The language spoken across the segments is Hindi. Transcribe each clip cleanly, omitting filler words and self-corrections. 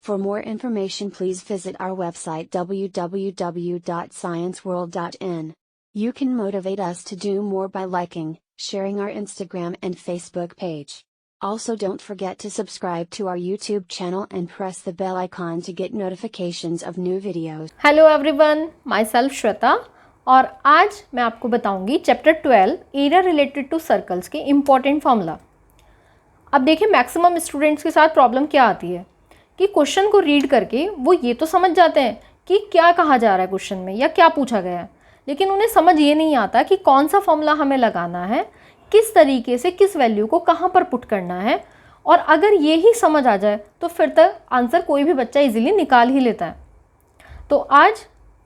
For more information, please visit our website www.scienceworld.in. You can motivate us to do more by liking, sharing our Instagram and Facebook page. Also, don't forget to subscribe to our YouTube channel and press the bell icon to get notifications of new videos. Hello everyone, my self Shweta और आज मैं आपको बताऊंगी chapter 12 area related to circles के इम्पॉर्टेंट फॉर्मूला। अब देखिए, मैक्सिमम स्टूडेंट्स के साथ प्रॉब्लम क्या आती है कि क्वेश्चन को रीड करके वो ये तो समझ जाते हैं कि क्या कहा जा रहा है क्वेश्चन में या क्या पूछा गया है, लेकिन उन्हें समझ ये नहीं आता कि कौन सा फॉर्मूला हमें लगाना है, किस तरीके से किस वैल्यू को कहाँ पर पुट करना है। और अगर ये ही समझ आ जाए तो फिर तक आंसर कोई भी बच्चा इजीली निकाल ही लेता है। तो आज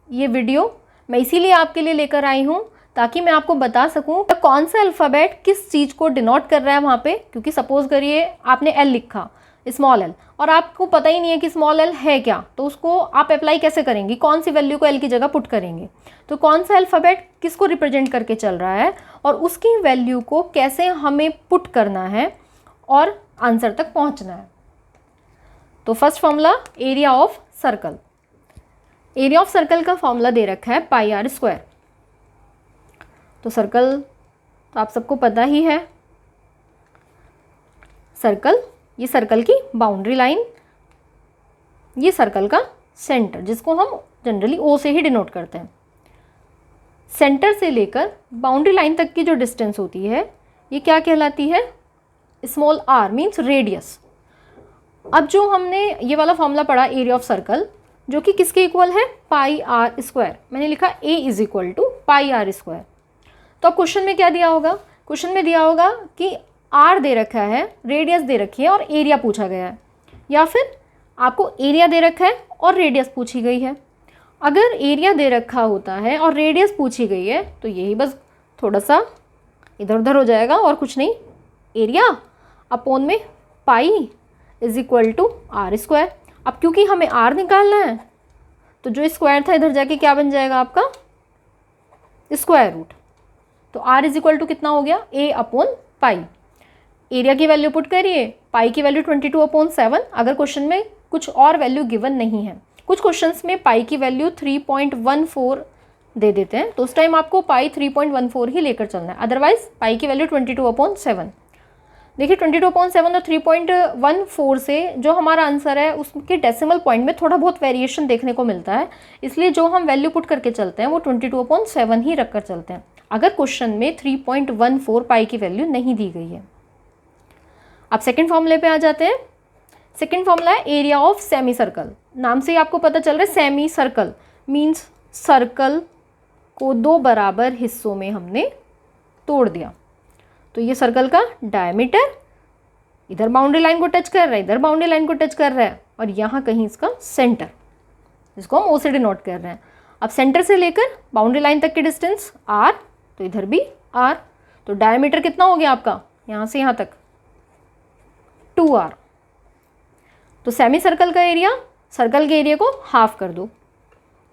ये वीडियो मैं इसीलिए आपके लिए लेकर आई हूँ ताकि मैं आपको बता सकूँ कि कौन सा अल्फ़ाबेट किस चीज़ को डिनोट कर रहा है वहाँ पे। क्योंकि सपोज़ करिए आपने एल लिखा, स्मॉल एल, और आपको पता ही नहीं है कि स्मॉल एल है क्या, तो उसको आप अप्लाई कैसे करेंगे, कौन सी वैल्यू को एल की जगह पुट करेंगे। तो कौन सा अल्फ़ाबेट किसको रिप्रेजेंट करके चल रहा है और उसकी वैल्यू को कैसे हमें पुट करना है और आंसर तक पहुँचना है। तो first formula, area of circle. Area of circle का फॉर्मूला दे रखा है पाई आर स्क्वायर। तो सर्कल तो आप सबको पता ही है, सर्कल, ये सर्कल की बाउंड्री लाइन, ये सर्कल का सेंटर जिसको हम जनरली ओ से ही डिनोट करते हैं। सेंटर से लेकर बाउंड्री लाइन तक की जो डिस्टेंस होती है ये क्या कहलाती है, स्मॉल आर मीन्स रेडियस। अब जो हमने ये वाला फॉर्मूला पढ़ा एरिया ऑफ सर्कल, जो कि किसके इक्वल है, पाई आर स्क्वायर, मैंने लिखा a is equal to pi r square. तो अब क्वेश्चन में क्या दिया होगा, क्वेश्चन में दिया होगा कि आर दे रखा है, रेडियस दे रखी है और एरिया पूछा गया है, या फिर आपको एरिया दे रखा है और रेडियस पूछी गई है। अगर एरिया दे रखा होता है और रेडियस पूछी गई है तो यही बस थोड़ा सा इधर उधर हो जाएगा और कुछ नहीं, एरिया अपॉन में pi is equal to r square. अब क्योंकि हमें आर निकालना है तो जो स्क्वायर था इधर जाके क्या बन जाएगा आपका, स्क्वायर रूट। तो आर इज इक्वल टू कितना हो गया, ए अपॉन पाई। एरिया की वैल्यू पुट करिए, पाई की वैल्यू 22/7। अगर क्वेश्चन में कुछ और वैल्यू गिवन नहीं है, कुछ क्वेश्चंस में पाई की वैल्यू 3.14 दे देते हैं, तो उस टाइम आपको पाई 3.14 ही लेकर चलना है, अदरवाइज पाई की वैल्यू 22/7। देखिए 22/7 और 3.14 से जो हमारा आंसर है उसके डेसिमल पॉइंट में थोड़ा बहुत वेरिएशन देखने को मिलता है, इसलिए जो हम वैल्यू पुट करके चलते हैं वो 22/7 ही रख कर चलते हैं अगर क्वेश्चन में 3.14 पाई की वैल्यू नहीं दी गई है। अब सेकंड फॉर्मूले पे आ जाते हैं। सेकंड फॉर्मूला है एरिया ऑफ सेमी सर्कल। नाम से ही आपको पता चल रहा है, सेमी सर्कल मीन्स सर्कल को दो बराबर हिस्सों में हमने तोड़ दिया। तो ये सर्कल का डायमीटर इधर बाउंड्री लाइन को टच कर रहा है, इधर बाउंड्री लाइन को टच कर रहा है, और यहाँ कहीं इसका सेंटर, जिसको हम ओ से डिनोट कर रहे हैं। अब सेंटर से लेकर बाउंड्री लाइन तक की डिस्टेंस आर, तो इधर भी आर, तो डायमीटर कितना हो गया आपका यहाँ से यहाँ तक, 2r। तो सेमी सर्कल का एरिया, सर्कल के एरिया को हाफ कर दो,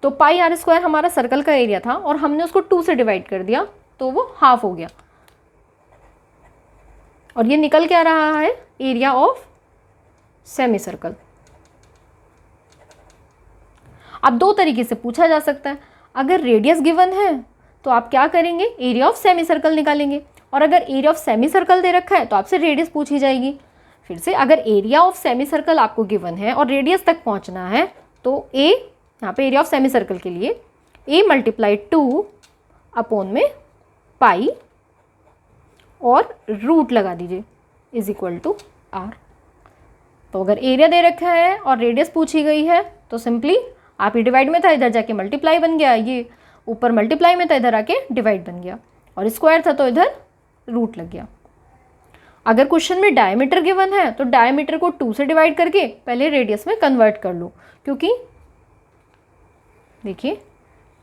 तो पाई आर स्क्वायर हमारा सर्कल का एरिया था और हमने उसको 2 से डिवाइड कर दिया तो वो हाफ हो गया। और ये निकल क्या रहा है, एरिया ऑफ सेमी सर्कल। अब दो तरीके से पूछा जा सकता है, अगर रेडियस गिवन है तो आप क्या करेंगे, एरिया ऑफ सेमी सर्कल निकालेंगे, और अगर एरिया ऑफ सेमी सर्कल दे रखा है तो आपसे रेडियस पूछी जाएगी। फिर से अगर एरिया ऑफ सेमी सर्कल आपको गिवन है और रेडियस तक पहुंचना है तो ए, यहाँ पे एरिया ऑफ सेमी सर्कल के लिए ए मल्टीप्लाई 2 अपॉन में पाई और रूट लगा दीजिए इज इक्वल टू आर। तो अगर एरिया दे रखा है और रेडियस पूछी गई है तो सिंपली आप ही डिवाइड में था, इधर जाके मल्टीप्लाई बन गया, ये ऊपर मल्टीप्लाई में था, इधर आके डिवाइड बन गया, और स्क्वायर था तो इधर रूट लग गया। अगर क्वेश्चन में डायमीटर गिवन है तो डायमीटर को 2 से डिवाइड करके पहले रेडियस में कन्वर्ट कर लो, क्योंकि देखिए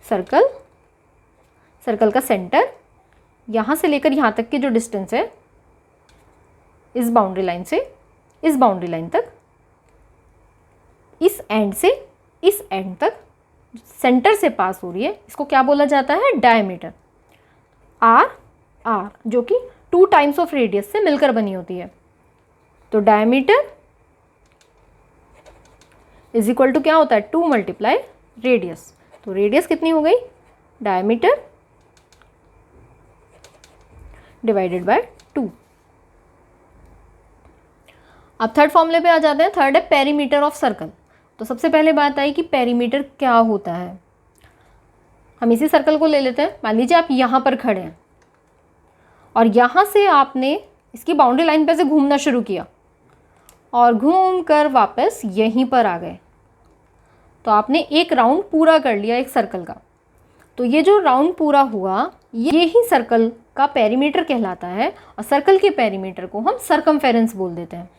सर्कल, सर्कल का सेंटर यहाँ से लेकर यहाँ तक की जो डिस्टेंस है, इस बाउंड्री लाइन से इस बाउंड्री लाइन तक, इस एंड से इस एंड तक सेंटर से पास हो रही है, इसको क्या बोला जाता है, डायमीटर। आर आर जो कि 2 टाइम्स ऑफ रेडियस से मिलकर बनी होती है। तो डायमीटर इज इक्वल टू क्या होता है 2 मल्टीप्लाई रेडियस। तो रेडियस कितनी हो गई, डायमीटर डिवाइडेड बाय 2। अब थर्ड फॉर्मूले पे आ जाते हैं। थर्ड है पेरीमीटर ऑफ सर्कल। तो सबसे पहले बात आई कि पेरीमीटर क्या होता है। हम इसी सर्कल को ले लेते हैं। मान लीजिए आप यहाँ पर खड़े हैं और यहाँ से आपने इसकी बाउंड्री लाइन पे से घूमना शुरू किया और घूम कर वापस यहीं पर आ गए, तो आपने एक राउंड पूरा कर लिया एक सर्कल का। तो ये जो राउंड पूरा हुआ ये ही सर्कल का पेरीमीटर कहलाता है और सर्कल के पेरीमीटर को हम सर्कमफेरेंस बोल देते हैं।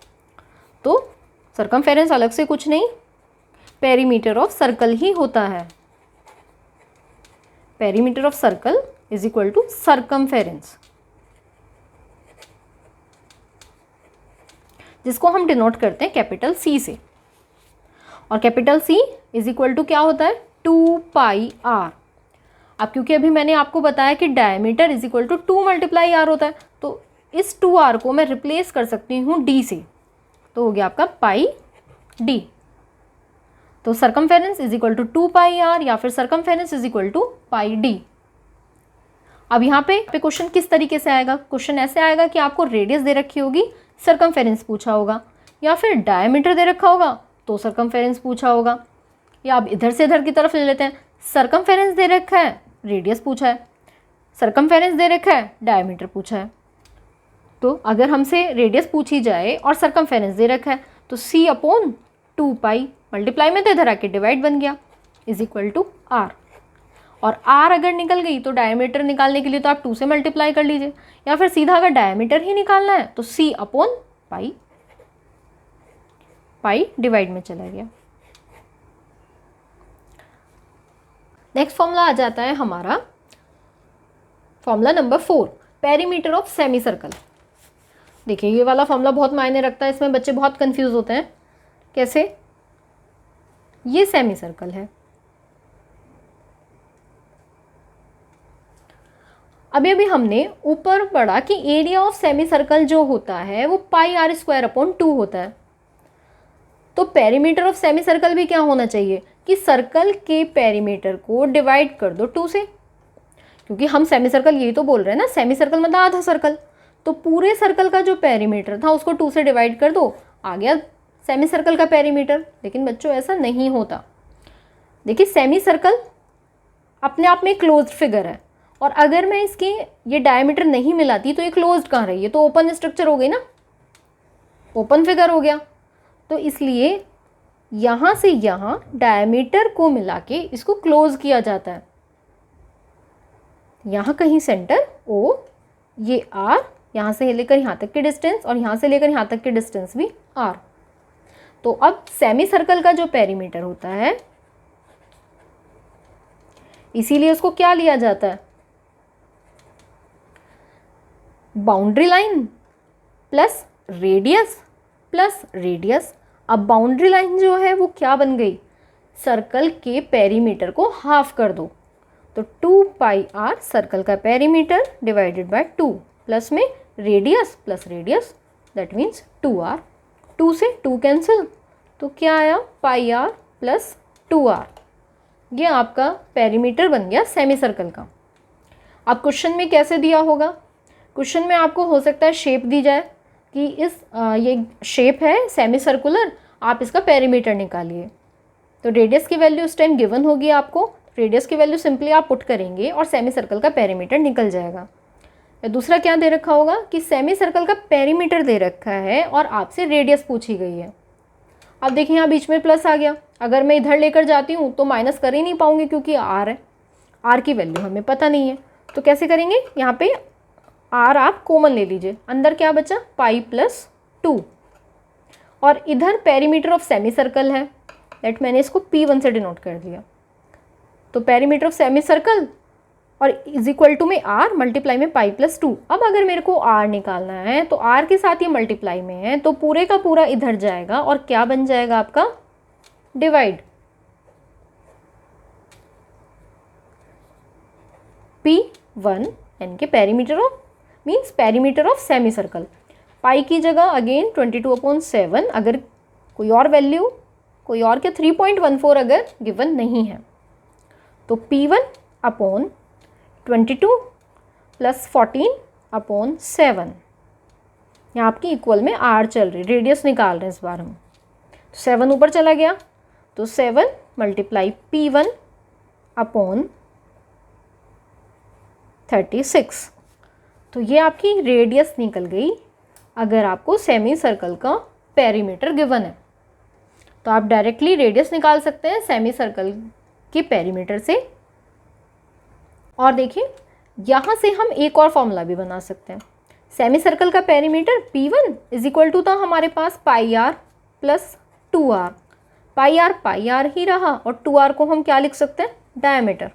तो सर्कमफेरेंस अलग से कुछ नहीं, पेरीमीटर ऑफ सर्कल ही होता है। Perimeter of circle is equal to circumference, जिसको हम डिनोट करते हैं कैपिटल सी से। और capital C is equal to क्या होता है 2 पाई आर। अब क्योंकि अभी मैंने आपको बताया कि diameter is equal to 2 multiply r होता है, तो इस 2r को मैं रिप्लेस कर सकती हूँ d से, तो हो गया आपका पाई d। तो circumference is equal to 2 pi r या फिर circumference is equal to pi d। अब यहाँ पे क्वेश्चन किस तरीके से आएगा, क्वेश्चन ऐसे आएगा कि आपको रेडियस दे रखी होगी, सर्कमफेरेंस पूछा होगा, या फिर डायमीटर दे रखा होगा तो सर्कमफेरेंस पूछा होगा, या अब इधर से इधर की तरफ ले लेते हैं, सर्कमफेरेंस दे रखा है, रेडियस पूछा है, सर्कमफेरेंस दे रखा है, डायमीटर पूछा है। तो अगर हमसे रेडियस पूछी जाए और सर्कमफेरेंस दे रखा है तो c अपॉन 2 पाई मल्टीप्लाई में तो इधर आके डिवाइड बन गया इज इक्वल टू r। और r अगर निकल गई तो डायमीटर निकालने के लिए तो आप 2 से मल्टीप्लाई कर लीजिए, या फिर सीधा अगर डायमीटर ही निकालना है तो c upon pi, pi divide में चला गया। नेक्स्ट फॉर्मूला आ जाता है हमारा formula number 4, perimeter of semi circle. देखिए ये वाला फॉर्मूला बहुत मायने रखता है, इसमें बच्चे बहुत कंफ्यूज होते हैं। कैसे, ये सेमी सर्कल है, अभी अभी हमने ऊपर पढ़ा कि एरिया ऑफ सेमी सर्कल जो होता है वो पाई आर स्क्वायर अपॉन 2 होता है। तो पेरीमीटर ऑफ सेमी सर्कल भी क्या होना चाहिए कि सर्कल के पेरीमीटर को डिवाइड कर दो 2 से, क्योंकि हम सेमी सर्कल यही तो बोल रहे हैं ना, सेमी सर्कल मतलब आधा सर्कल। तो पूरे सर्कल का जो पेरीमीटर था उसको 2 से डिवाइड कर दो, आ गया सेमी सर्कल का पेरीमीटर। लेकिन बच्चों ऐसा नहीं होता। देखिए सेमी सर्कल अपने आप में क्लोज्ड फिगर है, और अगर मैं इसकी ये डायमीटर नहीं मिलाती तो ये क्लोज्ड कहाँ रही है, तो ओपन स्ट्रक्चर हो गई ना, ओपन फिगर हो गया। तो इसलिए यहाँ से यहाँ डायमीटर को मिला के इसको क्लोज किया जाता है। यहाँ कहीं सेंटर O, ये R, यहाँ से लेकर यहाँ तक की डिस्टेंस और यहाँ से लेकर यहाँ तक की डिस्टेंस भी R। तो अब सेमी सर्कल का जो पेरीमीटर होता है, इसीलिए उसको क्या लिया जाता है, boundary line plus radius plus radius. अब बाउंड्री लाइन जो है वो क्या बन गई, सर्कल के पेरीमीटर को हाफ कर दो, तो 2 पाई आर सर्कल का पेरीमीटर डिवाइडेड बाय 2 प्लस में radius plus radius, that means 2r। 2 से 2 कैंसिल, तो क्या आया पाई आर प्लस 2r। ये आपका पेरीमीटर बन गया सेमी सर्कल का। अब क्वेश्चन में कैसे दिया होगा, क्वेश्चन में आपको हो सकता है शेप दी जाए कि ये शेप है सेमी सर्कुलर, आप इसका पेरीमीटर निकालिए। तो रेडियस की वैल्यू उस टाइम गिवन होगी आपको, रेडियस की वैल्यू सिंपली आप पुट करेंगे और सेमी सर्कल का पेरीमीटर निकल जाएगा। या दूसरा क्या दे रखा होगा कि सेमी सर्कल का पेरीमीटर दे रखा है और आपसे रेडियस पूछी गई है। अब देखिए यहाँ बीच में प्लस आ गया, अगर मैं इधर लेकर जाती हूँ तो माइनस कर ही नहीं पाऊंगी क्योंकि आर है, आर की वैल्यू हमें पता नहीं है। तो कैसे करेंगे, यहाँ पे आर आप कॉमन ले लीजिए, अंदर क्या बचा पाई प्लस 2, और इधर पेरीमीटर ऑफ सेमी सर्कल है, दैट मैंने इसको P1 से डिनोट कर दिया। तो पेरीमीटर ऑफ सेमी सर्कल और इज इक्वल टू में आर मल्टीप्लाई में पाई प्लस 2। अब अगर मेरे को आर निकालना है तो आर के साथ ये मल्टीप्लाई में है, तो पूरे का पूरा इधर जाएगा और क्या बन जाएगा आपका डिवाइड। P1 यानी कि perimeter of means perimeter of semi circle, pi की जगह अगेन 22/7, अगर कोई और वैल्यू कोई और क्या, 3.14 अगर गिवन नहीं है तो P1 अपॉन 22 प्लस 14 अपॉन 7, यहाँ आपकी इक्वल में R चल रही, रेडियस निकाल रहे हैं इस बार हम। 7 ऊपर चला गया तो 7 मल्टीप्लाई P1 अपॉन 36, तो ये आपकी रेडियस निकल गई अगर आपको सेमी सर्कल का पेरीमीटर गिवन है। तो आप डायरेक्टली रेडियस निकाल सकते हैं सेमी सर्कल के पेरीमीटर से। और देखिए यहाँ से हम एक और फॉर्मूला भी बना सकते हैं। सेमी सर्कल का perimeter P1 is equal to था हमारे पास pi r plus 2r, pi r ही रहा और 2r को हम क्या लिख सकते हैं, डायमीटर।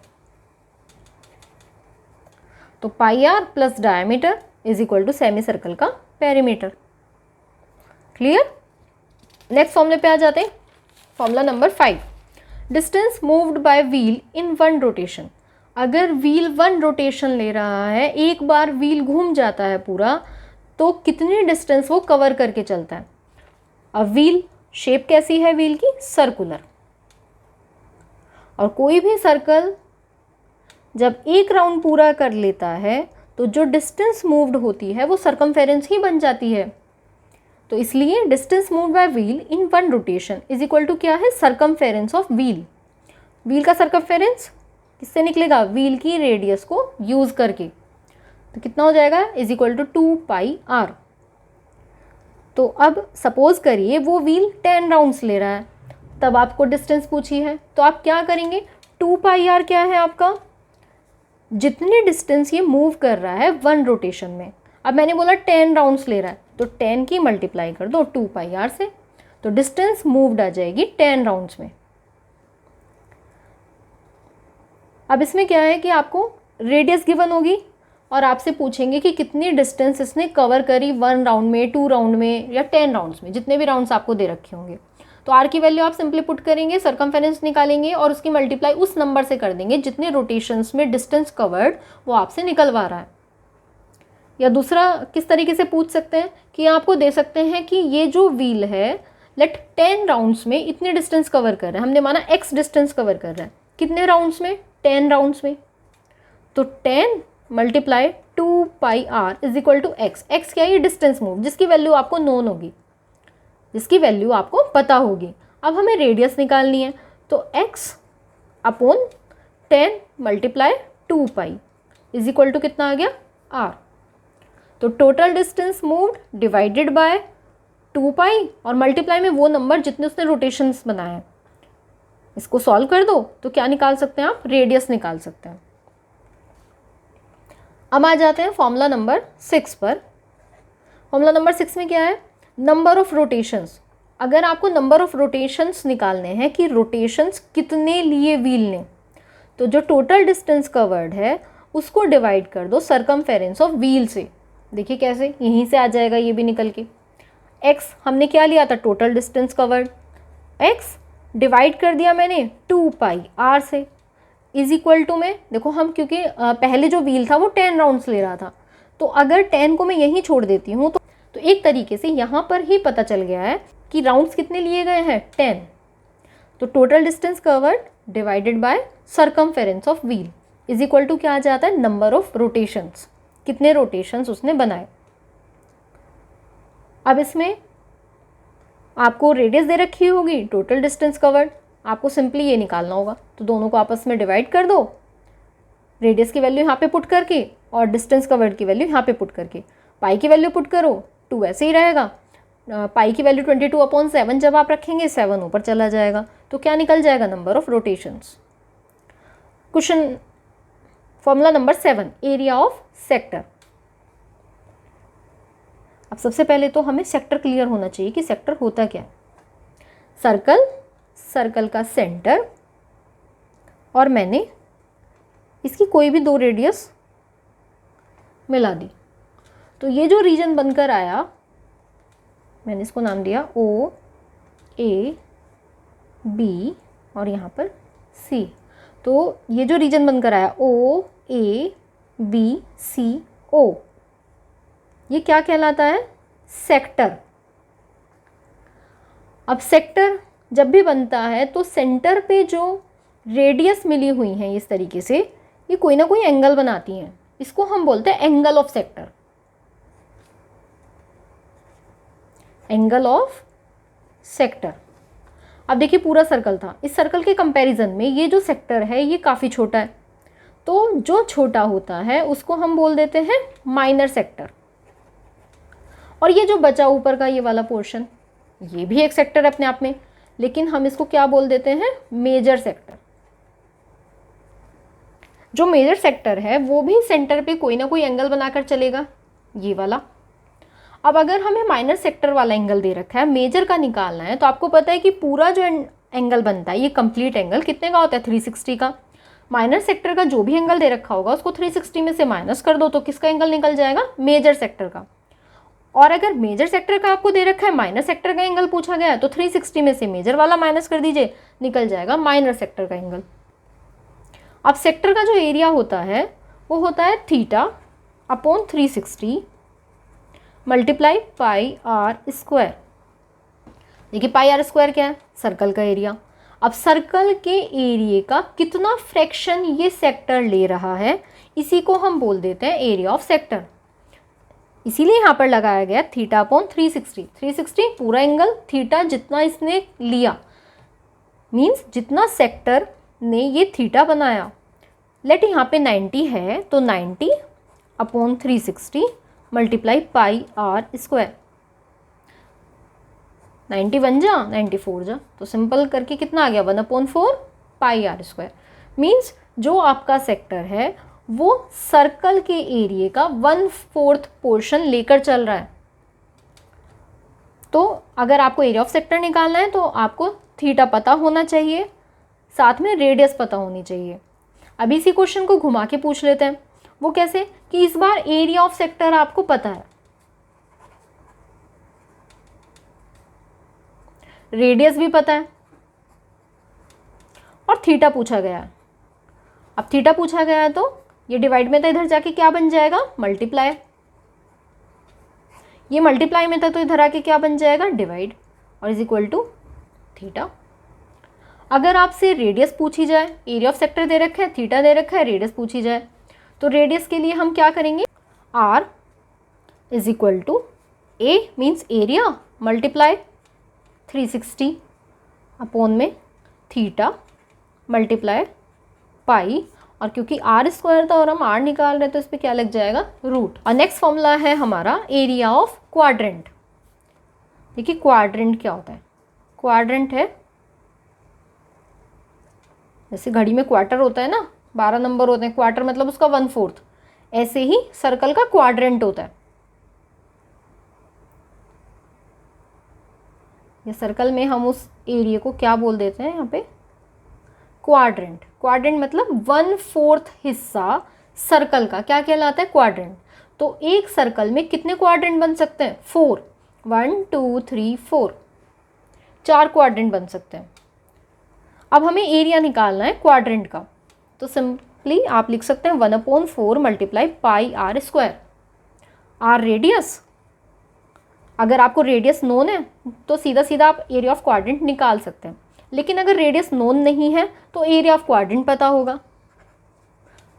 तो pi r plus diameter is equal to semi circle का पेरीमीटर। क्लियर। नेक्स्ट फॉर्मूले पे आ जाते हैं। Formula number 5, distance moved by wheel in 1 rotation. अगर व्हील 1 रोटेशन ले रहा है, एक बार व्हील घूम जाता है पूरा, तो कितनी डिस्टेंस वो कवर करके चलता है। अब व्हील शेप कैसी है व्हील की, सर्कुलर, और कोई भी सर्कल जब एक राउंड पूरा कर लेता है तो जो डिस्टेंस मूव्ड होती है वो सर्कमफेरेंस ही बन जाती है। तो इसलिए distance moved by wheel in 1 rotation is equal to क्या है, सर्कमफेरेंस ऑफ व्हील। व्हील का सर्कमफेरेंस किससे निकलेगा, व्हील की रेडियस को यूज करके। तो कितना हो जाएगा, is equal to 2 pi r. तो अब सपोज करिए वो व्हील 10 राउंड्स ले रहा है, तब आपको डिस्टेंस पूछी है, तो आप क्या करेंगे, 2 पाई आर क्या है आपका, जितनी डिस्टेंस ये मूव कर रहा है 1 रोटेशन में। अब मैंने बोला 10 राउंड्स ले रहा है, तो 10 की मल्टीप्लाई कर दो 2 पाई आर से, तो डिस्टेंस मूव्ड आ जाएगी 10 राउंड्स में। अब इसमें क्या है कि आपको रेडियस गिवन होगी और आपसे पूछेंगे कि कितनी डिस्टेंस इसने कवर करी 1 राउंड में, 2 राउंड में या 10 राउंड्स में, जितने भी राउंड्स आपको दे रखे होंगे। तो आर की वैल्यू आप सिंपली पुट करेंगे, सर्कमफेरेंस निकालेंगे और उसकी मल्टीप्लाई उस नंबर से कर देंगे जितने रोटेशंस में डिस्टेंस कवर्ड वो आपसे निकलवा रहा है। या दूसरा किस तरीके से पूछ सकते हैं कि आपको दे सकते हैं कि ये जो व्हील है लेट 10 राउंड्स में इतने डिस्टेंस कवर कर रहा है, हमने माना x डिस्टेंस कवर कर रहा है, कितने राउंड्स में, 10 राउंड्स में। तो 10 multiply 2 pi r is equal to x. X क्या है, ये डिस्टेंस मूव जिसकी वैल्यू आपको नोन होगी, जिसकी वैल्यू आपको पता होगी। अब हमें रेडियस निकालनी है, तो x upon 10 multiply 2 pi is equal to कितना आ गया, r। तो total distance moved divided by 2 pi और मल्टीप्लाई में वो नंबर जितने उसने रोटेशंस बनाए हैं। इसको सॉल्व कर दो तो क्या निकाल सकते हैं आप, रेडियस निकाल सकते हैं। अब आ जाते हैं फॉर्मूला नंबर 6 पर। फॉर्मूला नंबर 6 में क्या है, नंबर ऑफ रोटेशंस। अगर आपको नंबर ऑफ रोटेशंस निकालने हैं कि रोटेशंस कितने लिए व्हील ने, तो जो टोटल डिस्टेंस कवर्ड है उसको डिवाइड कर दो सर्कमफेरेंस ऑफ व्हील से। देखिए कैसे, यहीं से आ जाएगा ये भी निकल के। x हमने क्या लिया था, total distance covered, x divide कर दिया मैंने 2 पाई r से, इज इक्वल टू में देखो हम, क्योंकि पहले जो व्हील था वो 10 राउंड्स ले रहा था, तो अगर 10 को मैं यहीं छोड़ देती हूँ तो एक तरीके से यहाँ पर ही पता चल गया है कि राउंड्स कितने लिए गए हैं, 10। तो total distance covered divided by circumference of wheel is equal to क्या आ जाता है, नंबर ऑफ रोटेशंस, कितने रोटेशंस उसने बनाए। अब इसमें आपको रेडियस दे रखी होगी, टोटल डिस्टेंस कवर्ड, आपको सिंपली ये निकालना होगा। तो दोनों को आपस में डिवाइड कर दो, रेडियस की वैल्यू यहाँ पे पुट करके और डिस्टेंस कवर्ड की वैल्यू यहाँ पे पुट करके। पाई की वैल्यू पुट करो, 2 ऐसे ही रहेगा। पाई की वैल्यू 22/7 जब आप रखेंगे 7 ऊपर चला जाएगा, तो क्या निकल जाएगा, number of rotations. Question formula number 7, area of sector. अब सबसे पहले तो हमें सेक्टर क्लियर होना चाहिए कि सेक्टर होता क्या है। सर्कल, सर्कल का सेंटर, और मैंने इसकी कोई भी 2 रेडियस मिला दी, तो ये जो रीजन बनकर आया मैंने इसको नाम दिया O A B और यहाँ पर C। तो ये जो रीजन बनकर आया O A B C O, ये क्या कहलाता है, सेक्टर। अब सेक्टर जब भी बनता है तो सेंटर पे जो रेडियस मिली हुई हैं इस तरीके से, ये कोई ना कोई एंगल बनाती हैं। इसको हम बोलते हैं angle of sector, angle of sector. अब देखिए पूरा सर्कल था, इस सर्कल के कंपैरिजन में ये जो सेक्टर है ये काफ़ी छोटा है, तो जो छोटा होता है उसको हम बोल देते हैं माइनर सेक्टर। और ये जो बचा ऊपर का ये वाला पोर्शन, ये भी एक सेक्टर है अपने आप में, लेकिन हम इसको क्या बोल देते हैं, मेजर सेक्टर। जो मेजर सेक्टर है वो भी सेंटर पे कोई ना कोई एंगल बनाकर चलेगा, ये वाला। अब अगर हमें माइनर सेक्टर वाला एंगल दे रखा है, मेजर का निकालना है, तो आपको पता है कि पूरा जो एंगल बनता है ये कंप्लीट एंगल कितने का होता है, 360 का। माइनर सेक्टर का जो भी एंगल दे रखा होगा उसको 360 में से माइनस कर दो तो किसका एंगल निकल जाएगा, मेजर सेक्टर का। और अगर मेजर सेक्टर का आपको दे रखा है, माइनर सेक्टर का एंगल पूछा गया है, तो 360 में से मेजर वाला माइनस कर दीजिए, निकल जाएगा माइनर सेक्टर का एंगल। अब सेक्टर का जो एरिया होता है वो होता है theta upon 360 multiply pi r square. देखिए पाई आर स्क्वायर क्या है, सर्कल का एरिया। अब सर्कल के एरिया का कितना फ्रैक्शन ये सेक्टर ले रहा है, इसी को हम बोल देते हैं एरिया ऑफ सेक्टर। इसीलिए यहाँ पर लगाया गया थीटा अपॉन 360। 360 पूरा एंगल, थीटा जितना इसने लिया, मीन्स जितना सेक्टर ने ये थीटा बनाया। लेट यहाँ पे 90 है तो 90 upon 360 multiply pi r square. 90 बन जा, 94 जा, तो सिंपल करके कितना आ गया, 1/4 पाई आर स्क्वायर। मीन्स जो आपका सेक्टर है वो सर्कल के एरिया का 1/4 पोर्शन लेकर चल रहा है। तो अगर आपको एरिया ऑफ सेक्टर निकालना है तो आपको थीटा पता होना चाहिए, साथ में रेडियस पता होनी चाहिए। अभी इसी क्वेश्चन को घुमा के पूछ लेते हैं। वो कैसे कि इस बार एरिया ऑफ सेक्टर आपको पता है, रेडियस भी पता है, और थीटा पूछा गया है। अब थीटा पूछा गया है तो ये डिवाइड में था, इधर जाके क्या बन जाएगा, मल्टीप्लाई। ये मल्टीप्लाई में था तो इधर आके क्या बन जाएगा, डिवाइड, और इज इक्वल टू थीटा। अगर आपसे रेडियस पूछी जाए, एरिया ऑफ सेक्टर दे रखा है, थीटा दे रखा है, रेडियस पूछी जाए, तो रेडियस के लिए हम क्या करेंगे, r is equal to a means area multiply 360 upon में थीटा मल्टीप्लाई पाई, और क्योंकि आर स्क्वायर था और हम आर निकाल रहे हैं तो इस पर क्या लग जाएगा, रूट। और नेक्स्ट फॉर्मूला है हमारा एरिया ऑफ क्वाड्रेंट। देखिए क्वाड्रेंट क्या होता है, क्वाड्रेंट है जैसे घड़ी में क्वार्टर होता है ना, 12 नंबर होते हैं, क्वार्टर मतलब उसका 1/4, ऐसे ही सर्कल का क्वाड्रेंट होता है। ये सर्कल में हम उस एरिया को क्या बोल देते हैं यहाँ पे, क्वाड्रेंट। क्वाड्रेंट मतलब 1/4 हिस्सा सर्कल का क्या कहलाता है, क्वाड्रेंट। तो एक सर्कल में कितने क्वाड्रेंट बन सकते हैं, 4, 1 2 3 4, 4 क्वाड्रेंट बन सकते हैं। अब हमें एरिया निकालना है क्वाड्रेंट का, तो सिंपली आप लिख सकते हैं 1/4 multiply pi r square. R radius, अगर आपको रेडियस नोन है तो सीधा सीधा आप एरिया ऑफ क्वाड्रेंट निकाल सकते हैं, लेकिन अगर रेडियस नोन नहीं है तो एरिया ऑफ क्वाड्रेंट पता होगा।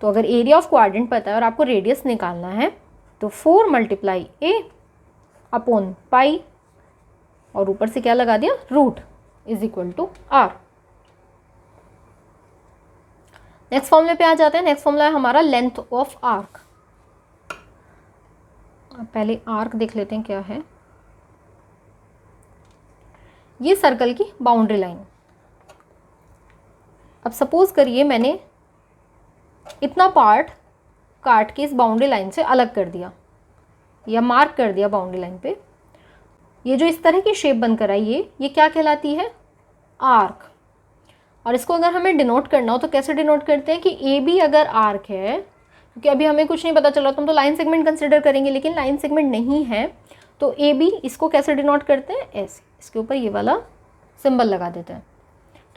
तो अगर एरिया ऑफ क्वाड्रेंट पता है और आपको रेडियस निकालना है तो 4 मल्टीप्लाई ए अपॉन पाई, और ऊपर से क्या लगा दिया, root, is equal to r. Next फॉर्मूले पे आ जाते हैं। नेक्स्ट फॉर्मूला है हमारा लेंथ ऑफ आर्क। पहले आर्क देख लेते हैं क्या है। ये सर्कल की बाउंड्री लाइन। अब सपोज करिए मैंने इतना पार्ट काट के इस बाउंड्री लाइन से अलग कर दिया या मार्क कर दिया बाउंड्री लाइन पे। ये जो इस तरह की शेप बनकर आई ये क्या कहलाती है, आर्क। और इसको अगर हमें डिनोट करना हो तो कैसे डिनोट करते हैं कि ए बी अगर आर्क है, क्योंकि अभी हमें कुछ नहीं पता चला तो हम तो लाइन सेगमेंट कंसिडर करेंगे, लेकिन लाइन सेगमेंट नहीं है तो ए बी, इसको कैसे डिनोट करते हैं, ऐसे इसके ऊपर ये वाला सिंबल लगा देते हैं,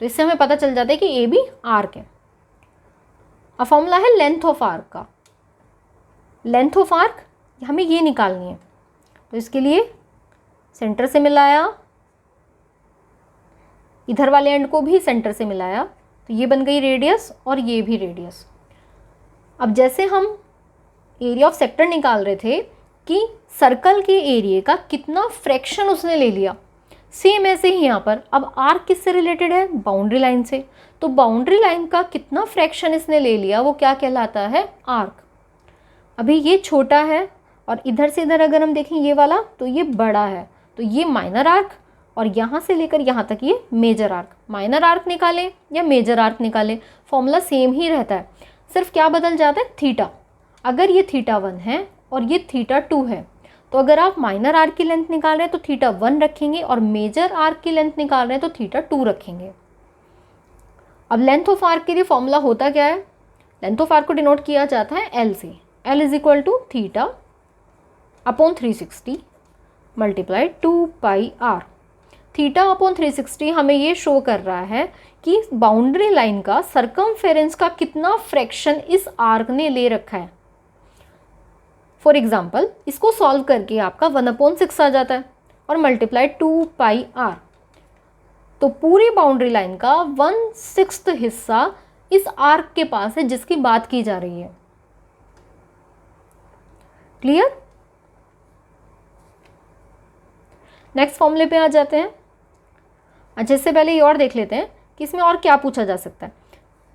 तो इससे हमें पता चल जाता है कि ए बी आर्क है। अब फॉर्मूला है लेंथ ऑफ आर्क का। लेंथ ऑफ आर्क हमें ये निकालनी है, तो इसके लिए सेंटर से मिलाया, इधर वाले एंड को भी सेंटर से मिलाया तो ये बन गई रेडियस और ये भी रेडियस। अब जैसे हम एरिया ऑफ सेक्टर निकाल रहे थे कि सर्कल के एरिया का कितना फ्रैक्शन उसने ले लिया, सेम ऐसे ही यहाँ पर अब आर्क किससे रिलेटेड है, बाउंड्री लाइन से। तो बाउंड्री लाइन का कितना फ्रैक्शन इसने ले लिया वो क्या कहलाता है, आर्क। अभी ये छोटा है और इधर से इधर अगर हम देखें ये वाला तो ये बड़ा है, तो ये माइनर आर्क और यहाँ से लेकर यहाँ तक ये मेजर आर्क। माइनर आर्क निकालें या मेजर आर्क निकालें, फॉर्मूला सेम ही रहता है, सिर्फ क्या बदल जाता है, थीटा। अगर ये थीटा 1 है और ये थीटा 2 है तो अगर आप माइनर आर्क की लेंथ निकाल रहे हैं तो थीटा 1 रखेंगे और मेजर आर्क की लेंथ निकाल रहे हैं तो थीटा 2 रखेंगे। अब लेंथ ऑफ आर्क के लिए फॉर्मूला होता क्या है, लेंथ ऑफ आर्क को डिनोट किया जाता है एल से। L is equal to theta upon 360 multiply 2 pi r. Theta upon 360 हमें ये शो कर रहा है कि बाउंड्री लाइन का सर्कमफेरेंस का कितना फ्रैक्शन इस आर्क ने ले रखा है। फॉर एग्जाम्पल इसको सॉल्व करके आपका 1/6 आ जाता है और मल्टीप्लाई 2 पाई आर। तो पूरी बाउंड्री लाइन का 1/6 हिस्सा इस आर्क के पास है जिसकी बात की जा रही है। क्लियर? नेक्स्ट फॉर्मूले पे आ जाते हैं। अच्छा, इससे पहले ये और देख लेते हैं कि इसमें और क्या पूछा जा सकता है।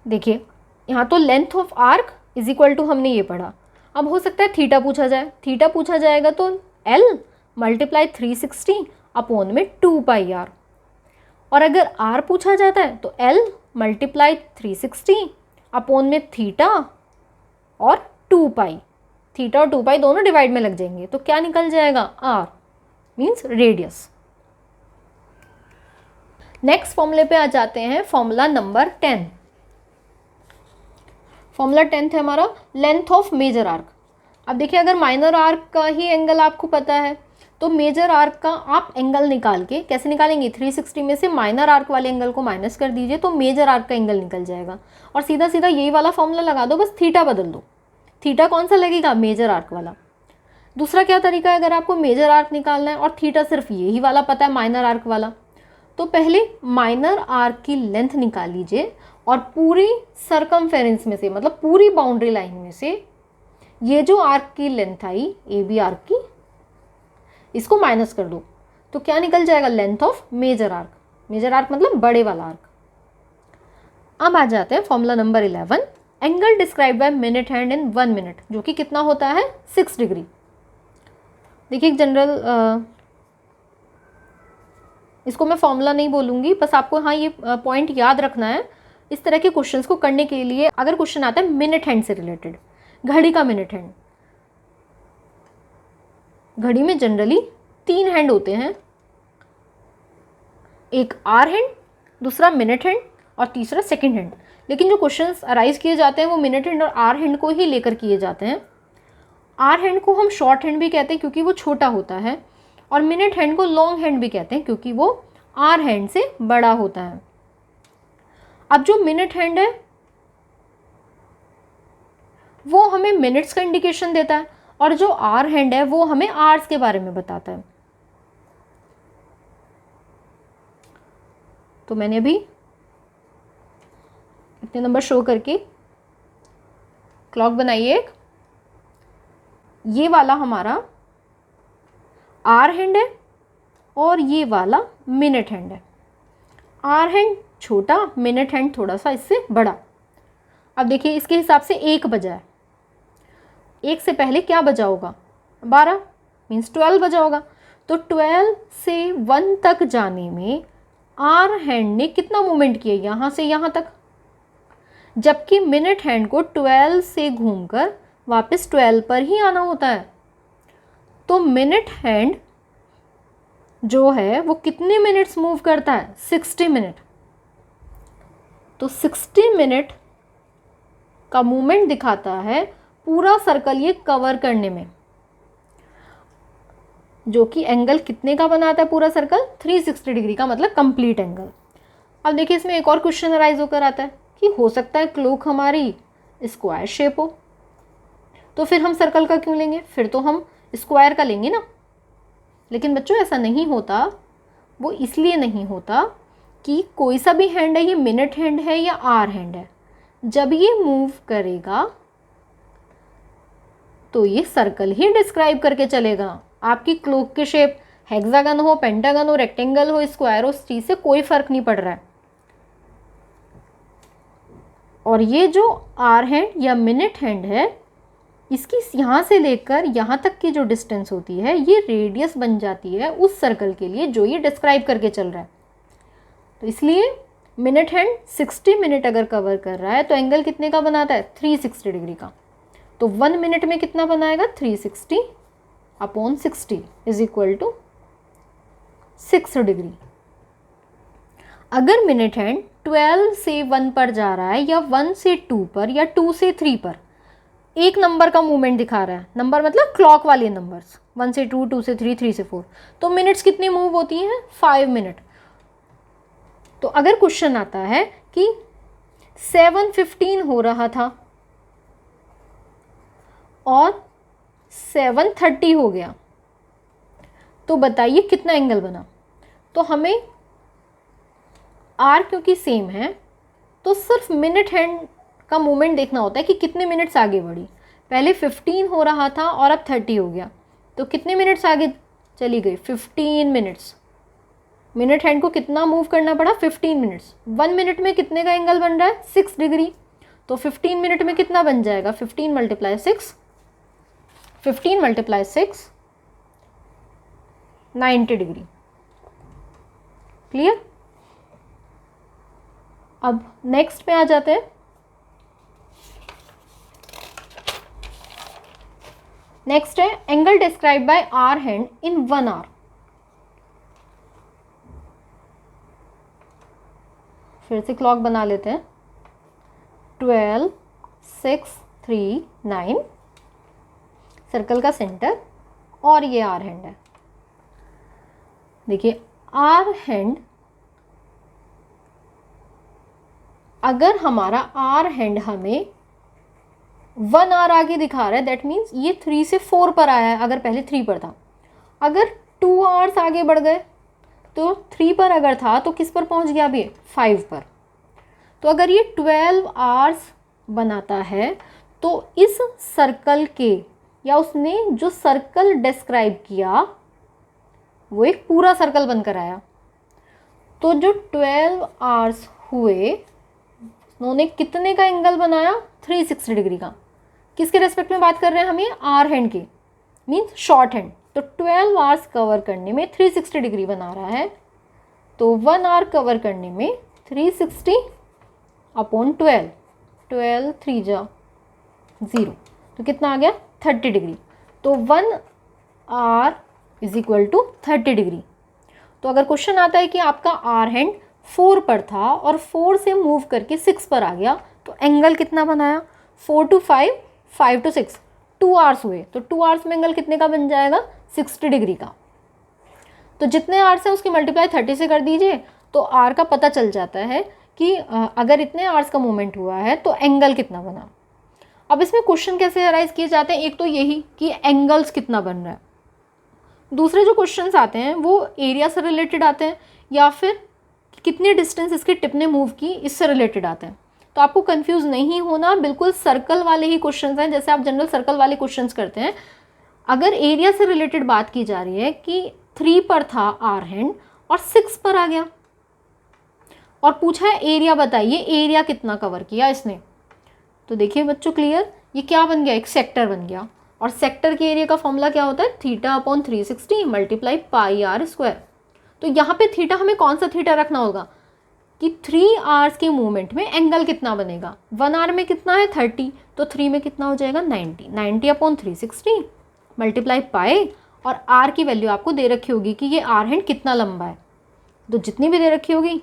देखिए यहाँ तो length of arc is equal to हमने ये पढ़ा, अब हो सकता है थीटा पूछा जाए। थीटा पूछा जाएगा तो एल मल्टीप्लाई 360 अपॉन में 2 पाई आर, और अगर आर पूछा जाता है तो एल मल्टीप्लाई 360 अपॉन में थीटा और 2 पाई। थीटा और 2 पाई दोनों डिवाइड में लग जाएंगे तो क्या निकल जाएगा, आर मीन्स रेडियस। नेक्स्ट फॉर्मूले पे आ जाते हैं, फॉर्मूला नंबर 10। फॉर्मूला 10 है हमारा लेंथ ऑफ मेजर आर्क। अब देखिए अगर माइनर आर्क का ही एंगल आपको पता है तो मेजर आर्क का आप एंगल निकाल के कैसे निकालेंगे, 360 में से माइनर आर्क वाले एंगल को माइनस कर दीजिए तो मेजर आर्क का एंगल निकल जाएगा और सीधा सीधा यही वाला फॉर्मूला लगा दो, बस थीटा बदल दो। थीटा कौन सा लगेगा, मेजर आर्क वाला। दूसरा क्या तरीका है, अगर आपको मेजर आर्क निकालना है और थीटा सिर्फ यही वाला पता है माइनर आर्क वाला, तो पहले माइनर आर्क की लेंथ निकाल लीजिए और पूरी सरकमफेरेंस में से मतलब पूरी बाउंड्री लाइन में से ये जो आर्क की लेंथ आई ए बी आर्क की, इसको माइनस कर दो तो क्या निकल जाएगा, length of major arc. Major arc मतलब बड़े वाला आर्क। अब आ जाते हैं formula number 11, angle describe by minute hand in 1 minute, जो कि कितना होता है 6 डिग्री। देखिए एक जनरल इसको मैं फॉर्मूला नहीं बोलूँगी, बस आपको हाँ ये पॉइंट याद रखना है इस तरह के क्वेश्चंस को करने के लिए। अगर क्वेश्चन आता है मिनट हैंड से रिलेटेड, घड़ी का मिनट हैंड, घड़ी में जनरली 3 हैंड होते हैं, एक आर हैंड, दूसरा मिनट हैंड और तीसरा सेकंड हैंड। लेकिन जो क्वेश्चंस अराइज किए जाते हैं वो मिनट हैंड और आर हैंड को ही लेकर किए जाते हैं। आर हैंड को हम शॉर्ट हैंड भी कहते हैं क्योंकि वो छोटा होता है, और मिनट हैंड को लॉन्ग हैंड भी कहते हैं क्योंकि वो आर हैंड से बड़ा होता है। अब जो मिनट हैंड है वो हमें मिनट्स का इंडिकेशन देता है और जो आर हैंड है वो हमें आवर्स के बारे में बताता है। तो मैंने अभी इतने नंबर शो करके क्लॉक बनाई एक, ये वाला हमारा आर हैंड है और ये वाला मिनट हैंड है। आर हैंड छोटा, मिनट हैंड थोड़ा सा इससे बड़ा। अब देखिए इसके हिसाब से 1 बजा है, 1 से पहले क्या बजा होगा, 12 मीन्स 12 बजा होगा। तो 12 से 1 तक जाने में आर हैंड ने कितना मूवमेंट किया, यहाँ से यहाँ तक, जबकि मिनट हैंड को 12 से घूमकर वापस 12 पर ही आना होता है। तो मिनट हैंड जो है वो कितने मिनट्स मूव करता है, 60 मिनट। तो 60 मिनट का मूवमेंट दिखाता है पूरा सर्कल ये कवर करने में, जो कि एंगल कितने का बनाता है पूरा सर्कल, 360 डिग्री का, मतलब कंप्लीट एंगल। अब देखिए इसमें एक और क्वेश्चन अराइज होकर आता है कि हो सकता है क्लोक हमारी स्क्वायर शेप हो, तो फिर हम सर्कल का क्यों लेंगे, फिर तो हम स्क्वायर का लेंगे ना। लेकिन बच्चों ऐसा नहीं होता, वो इसलिए नहीं होता कि कोई सा भी हैंड है, ये मिनट हैंड है या आर हैंड है, जब ये मूव करेगा तो ये सर्कल ही डिस्क्राइब करके चलेगा। आपकी क्लोक की शेप हेक्सागन हो, पेंटागन हो, रेक्टेंगल हो, स्क्वायर हो, उस चीज़ से कोई फर्क नहीं पड़ रहा है। और ये जो आर हैंड या मिनट हैंड है, इसकी यहाँ से लेकर यहाँ तक की जो डिस्टेंस होती है, ये रेडियस बन जाती है उस सर्कल के लिए जो ये डिस्क्राइब करके चल रहा है। तो इसलिए मिनट हैंड 60 मिनट अगर कवर कर रहा है तो एंगल कितने का बनाता है, 360 डिग्री का। तो 1 मिनट में कितना बनाएगा, 360 अपॉन 60 इज इक्वल टू 6 डिग्री। अगर मिनट हैंड 12 से 1 पर जा रहा है या 1 से 2 पर या 2 से 3 पर, एक नंबर का मूवमेंट दिखा रहा है, नंबर मतलब क्लॉक वाले नंबर्स, 1 से 2, 2 से 3, 3 से 4, तो मिनट्स कितनी मूव होती हैं, 5 मिनट। तो अगर क्वेश्चन आता है कि 7:15 हो रहा था और 7:30 हो गया, तो बताइए कितना एंगल बना। तो हमें आर क्योंकि सेम है तो सिर्फ मिनट हैंड का मूवमेंट देखना होता है कि कितने मिनट्स आगे बढ़ी। पहले 15 हो रहा था और अब 30 हो गया, तो कितने मिनट्स आगे चली गई, 15 मिनट्स। मिनट हैंड को कितना मूव करना पड़ा, 15 मिनट्स। 1 मिनट में कितने का एंगल बन रहा है, 6 डिग्री। तो 15 मिनट में कितना बन जाएगा, 15 मल्टीप्लाई 6, 15 मल्टीप्लाई 6 90 डिग्री। क्लियर। अब नेक्स्ट पे आ जाते हैं। नेक्स्ट है angle describe by hour hand in 1 hour. फिर से क्लॉक बना लेते हैं, 12, 6, 3, 9, सर्कल का सेंटर और ये आर हैंड है। देखिए आर हैंड, अगर हमारा आर हैंड हमें 1 आवर आगे दिखा रहा है, दैट मीन्स ये 3 से 4 पर आया है, अगर पहले 3 पर था। अगर 2 आवर्स आगे बढ़ गए तो 3 पर अगर था तो किस पर पहुंच गया अभी, 5 पर। तो अगर ये 12 आवर्स बनाता है तो इस सर्कल के, या उसने जो सर्कल डिस्क्राइब किया वो एक पूरा सर्कल बनकर आया। तो जो 12 आवर्स हुए उन्होंने कितने का एंगल बनाया, 360 डिग्री का। किसके रेस्पेक्ट में बात कर रहे हैं हम, ये आर हैंड के, मीन्स शॉर्ट हैंड। तो 12 आवर्स कवर करने में 360 डिग्री बना रहा है, तो 1 आवर कवर करने में 360 अपॉन 12, 12 3 जा 0, तो कितना आ गया, 30 डिग्री। तो 1 hour is equal to 30 degree. तो अगर क्वेश्चन आता है कि आपका आर हैंड 4 पर था और 4 से मूव करके 6 पर आ गया, तो एंगल कितना बनाया, 4 to 5, 5 to 6, 2 आवर्स हुए। तो 2 आवर्स में एंगल कितने का बन जाएगा, 60 डिग्री का। तो जितने आवर्स हैं उसकी मल्टीप्लाई 30 से कर दीजिए, तो आर का पता चल जाता है कि अगर इतने आवर्स का मूवमेंट हुआ है तो एंगल कितना बना। अब इसमें क्वेश्चन कैसे अराइज किए जाते हैं, एक तो यही कि एंगल्स कितना बन रहा है। दूसरे जो क्वेश्चंस आते हैं वो एरिया से रिलेटेड आते हैं, या फिर कितनी डिस्टेंस इसकी टिप ने मूव की, इससे रिलेटेड आते हैं। तो आपको कंफ्यूज नहीं होना, बिल्कुल सर्कल वाले ही क्वेश्चंस हैं, जैसे आप जनरल सर्कल वाले क्वेश्चंस करते हैं। अगर एरिया से रिलेटेड बात की जा रही है कि 3 पर था आर हैंड और 6 पर आ गया और पूछा है एरिया बताइए, एरिया कितना कवर किया इसने, तो देखिए बच्चों क्लियर, ये क्या बन गया, एक सेक्टर बन गया। और सेक्टर के एरिया का फॉर्मूला क्या होता है, theta upon 360 multiply pi r square. तो यहाँ पे थीटा हमें कौन सा थीटा रखना होगा कि 3 आवर्स के मूवमेंट में एंगल कितना बनेगा। 1 आवर में कितना है 30, तो 3 में कितना हो जाएगा 90, 90 अपॉन 360 मल्टीप्लाई पाई, और आर की वैल्यू आपको दे रखी होगी कि ये आर हैंड कितना लंबा है, तो जितनी भी दे रखी होगी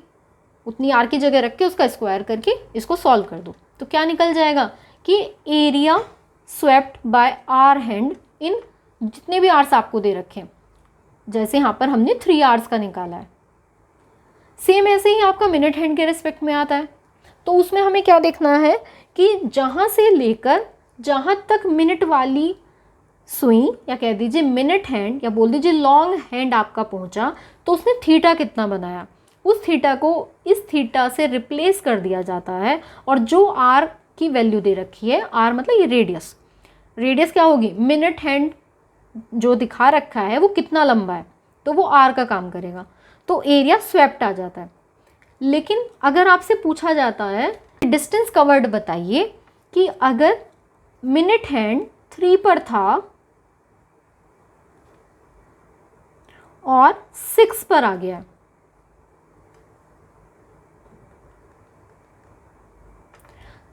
उतनी आर की जगह रख के उसका स्क्वायर करके इसको सॉल्व कर दो। तो क्या निकल जाएगा कि area swept by hour hand in जितने भी आर्स आपको दे रखे हैं, जैसे यहाँ पर हमने 3 आवर्स का निकाला है। सेम ऐसे ही आपका मिनट हैंड के रिस्पेक्ट में आता है। तो उसमें हमें क्या देखना है कि जहाँ से लेकर जहाँ तक मिनट वाली सुई, या कह दीजिए मिनट हैंड, या बोल दीजिए लॉन्ग हैंड आपका पहुँचा, तो उसने थीटा कितना बनाया, उस थीटा को इस थीटा से रिप्लेस कर दिया जाता है, और जो आर की वैल्यू दे रखी है, आर मतलब ये रेडियस, रेडियस क्या होगी, मिनट हैंड जो दिखा रखा है वो कितना लंबा है, तो वो आर का काम करेगा, तो एरिया स्वेप्ट आ जाता है। लेकिन अगर आपसे पूछा जाता है डिस्टेंस कवर्ड बताइए, कि अगर मिनट हैंड 3 पर था और 6 पर आ गया,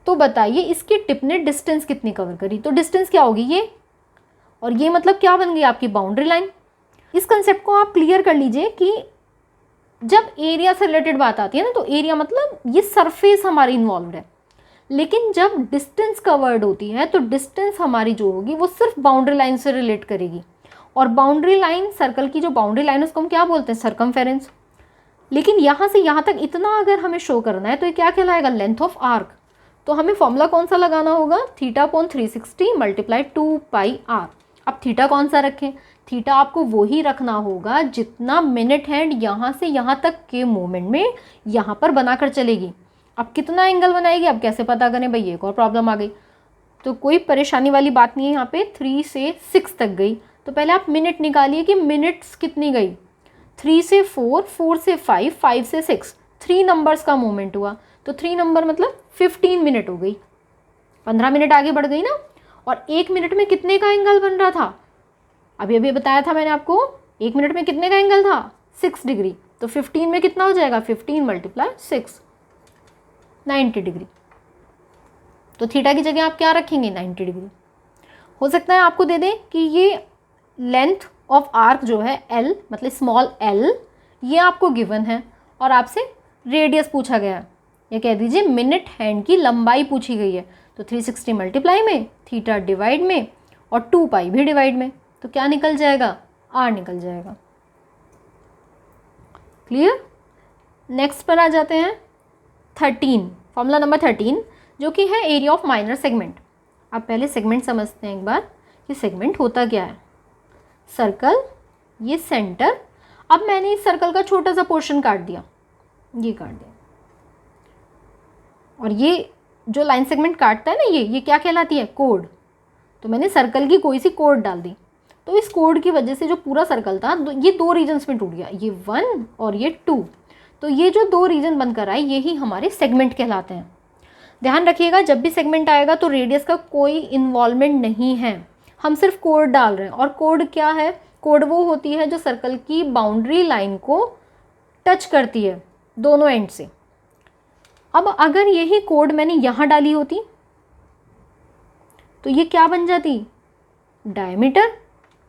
तो बताइए इसकी टिप ने डिस्टेंस कितनी कवर करी। तो डिस्टेंस क्या होगी, ये, और ये मतलब क्या बन गई आपकी बाउंड्री लाइन। इस कंसेप्ट को आप क्लियर कर लीजिए कि जब एरिया से रिलेटेड बात आती है ना, तो एरिया मतलब ये सरफेस हमारी इन्वॉल्व है, लेकिन जब डिस्टेंस कवर्ड होती है तो डिस्टेंस हमारी जो होगी वो सिर्फ बाउंड्री लाइन से रिलेट करेगी। और बाउंड्री लाइन, सर्कल की जो बाउंड्री लाइन है उसको हम क्या बोलते हैं, सर्कमफेरेंस। लेकिन यहाँ से यहाँ तक इतना अगर हमें शो करना है तो ये क्या कहलाएगा, लेंथ ऑफ आर्क। तो हमें फॉर्मूला कौन सा लगाना होगा, θ/360 मल्टीप्लाई 2πr। अब थीटा कौन सा रखें, थीटा आपको वो ही रखना होगा जितना मिनट हैंड यहाँ से यहाँ तक के मोमेंट में यहाँ पर बनाकर चलेगी। अब कितना एंगल बनाएगी, अब कैसे पता करें भाई, एक और प्रॉब्लम आ गई। तो कोई परेशानी वाली बात नहीं है, यहाँ पे 3 से 6 तक गई, तो पहले आप मिनट निकालिए कि मिनट्स कितनी गई, 3 से 4, 4 से 5, 5 से 6, 3 नंबर्स का मूवमेंट हुआ, तो 3 नंबर मतलब 15 मिनट हो गई, 15 मिनट आगे बढ़ गई ना। और 1 मिनट में कितने का एंगल बन रहा था, अभी अभी बताया था मैंने आपको, 1 मिनट में कितने का एंगल था, 6 डिग्री। तो 15 में कितना हो जाएगा, 15 मल्टीप्लाई 6, 90 डिग्री। तो थीटा की जगह आप क्या रखेंगे, 90 डिग्री। हो सकता है आपको दे दें कि ये लेंथ ऑफ आर्क जो है L, मतलब स्मॉल l, ये आपको गिवन है, और आपसे रेडियस पूछा गया, या कह दीजिए मिनट हैंड की लंबाई पूछी गई है। तो 360 मल्टीप्लाई में, थीटा डिवाइड में, और 2π भी डिवाइड में, तो क्या निकल जाएगा, r निकल जाएगा। क्लियर। नेक्स्ट पर आ जाते हैं 13, फॉर्मूला नंबर 13, जो कि है एरिया ऑफ माइनर सेगमेंट। अब पहले सेगमेंट समझते हैं एक बार, ये सेगमेंट होता क्या है। सर्कल, ये सेंटर, अब मैंने इस सर्कल का छोटा सा पोर्शन काट दिया, ये काट दिया, और ये जो लाइन सेगमेंट काटता है ना, ये क्या कहलाती है, कोड। तो मैंने सर्कल की कोई सी कोड डाल दी, तो इस कोड की वजह से जो पूरा सर्कल था ये 2 रीजन्स में टूट गया, ये 1 और ये 2। तो ये जो 2 रीजन बनकर आए यही हमारे सेगमेंट कहलाते हैं। ध्यान रखिएगा, जब भी सेगमेंट आएगा तो रेडियस का कोई इन्वॉल्वमेंट नहीं है, हम सिर्फ कोड डाल रहे हैं। और कोड क्या है, कोड वो होती है जो सर्कल की बाउंड्री लाइन को टच करती है दोनों एंड से। अब अगर यही कोड मैंने यहाँ डाली होती तो ये क्या बन जाती, डायमीटर।